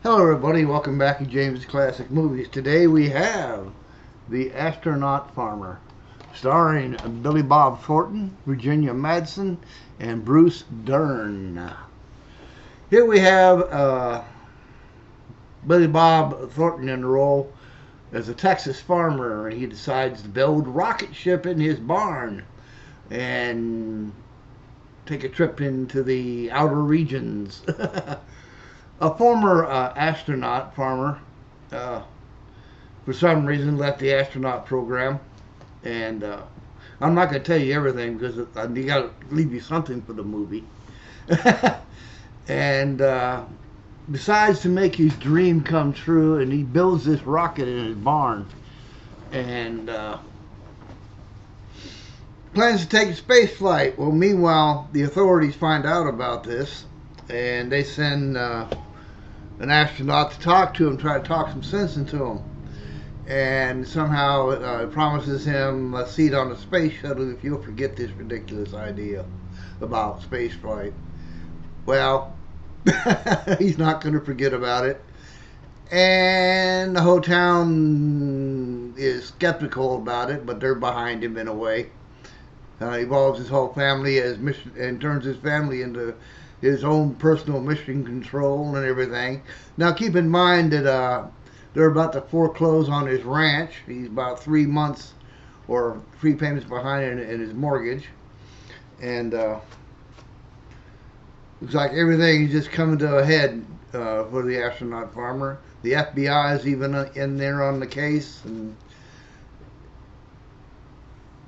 Hello everybody, welcome back to James Classic Movies. Today we have The Astronaut Farmer, starring Billy Bob Thornton, Virginia Madsen, and Bruce Dern. Here we have Billy Bob Thornton in the role as a Texas farmer, and he decides to build a rocket ship in his barn and take a trip into the outer regions. A former astronaut farmer, for some reason, left the astronaut program, and I'm not going to tell you everything because you got to leave you something for the movie. And decides to make his dream come true, and he builds this rocket in his barn, and plans to take a space flight. Well, meanwhile, the authorities find out about this, and they send an astronaut to talk to him, try to talk some sense into him, and somehow promises him a seat on the space shuttle if he'll forget this ridiculous idea about space flight. Well, he's not going to forget about it, and the whole town is skeptical about it, but they're behind him in a way. Evolves his whole family as mission, and turns his family into his own personal mission control and everything. Now keep in mind that they're about to foreclose on his ranch. He's about 3 months or 3 payments behind in his mortgage, and looks like everything is just coming to a head for the astronaut farmer. The FBI is even in there on the case, and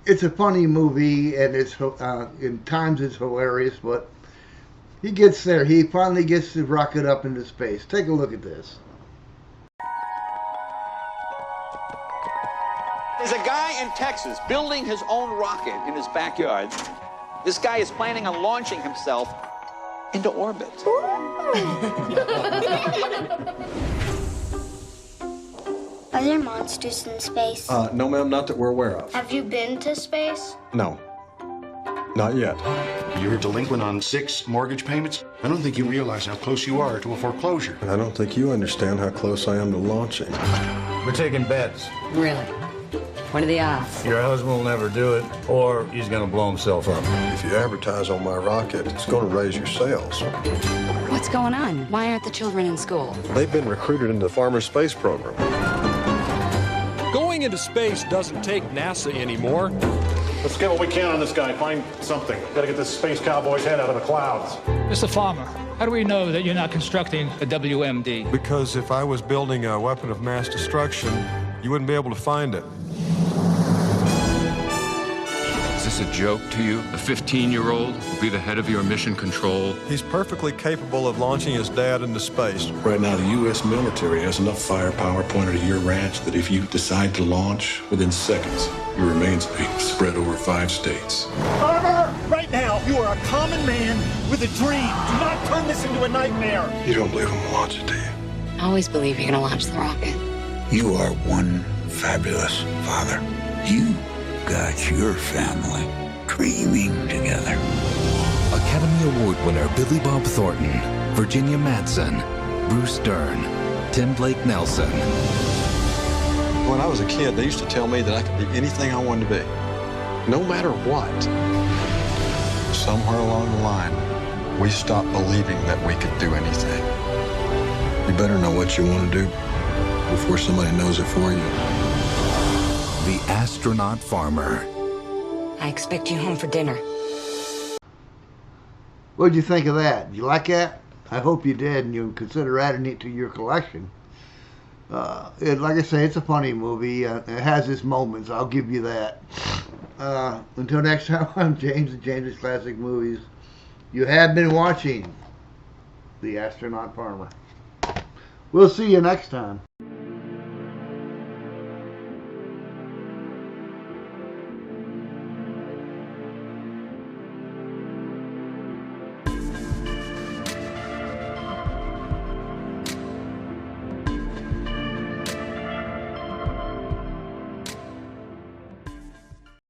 it's a funny movie, and it's in times it's hilarious, but he gets there. He finally gets the rocket up into space. Take a look at this. There's a guy in Texas building his own rocket in his backyard. This guy is planning on launching himself into orbit. Are there monsters in space? No, ma'am, not that we're aware of. Have you been to space? No. Not yet. You're delinquent on 6 mortgage payments? I don't think you realize how close you are to a foreclosure. And I don't think you understand how close I am to launching. We're taking bets. Really? What are the odds? Your husband will never do it, or he's gonna blow himself up. If you advertise on my rocket, it's going to raise your sales. What's going on? Why aren't the children in school? They've been recruited into the Farmer Space Program. Going into space doesn't take NASA anymore. Let's get what we can on this guy. Find something. Gotta get this space cowboy's head out of the clouds. Mr. Farmer, how do we know that you're not constructing a WMD? Because if I was building a weapon of mass destruction, you wouldn't be able to find it. Is this a joke to you? A 15-year-old will be the head of your mission control? He's perfectly capable of launching his dad into space. Right now, the U.S. military has enough firepower pointed at your ranch that if you decide to launch, within seconds, your remains will be spread over 5 states. Farmer, right now, you are a common man with a dream. Do not turn this into a nightmare. You don't believe I'm gonna launch it, do you? I always believe you're gonna launch the rocket. You are one fabulous father. You got your family dreaming together. Academy Award winner Billy Bob Thornton, Virginia Madsen, Bruce Dern, Tim Blake Nelson. When I was a kid, they used to tell me that I could be anything I wanted to be, no matter what. Somewhere along the line, we stopped believing that we could do anything. You better know what you want to do before somebody knows it for you. The Astronaut Farmer. I expect you home for dinner. What'd you think of that? Did you like that? I hope you did, and you'll consider adding it to your collection. Like I say, it's a funny movie. It has its moments, I'll give you that. Until next time, I'm James at James's Classic Movies. You have been watching The Astronaut Farmer. We'll see you next time.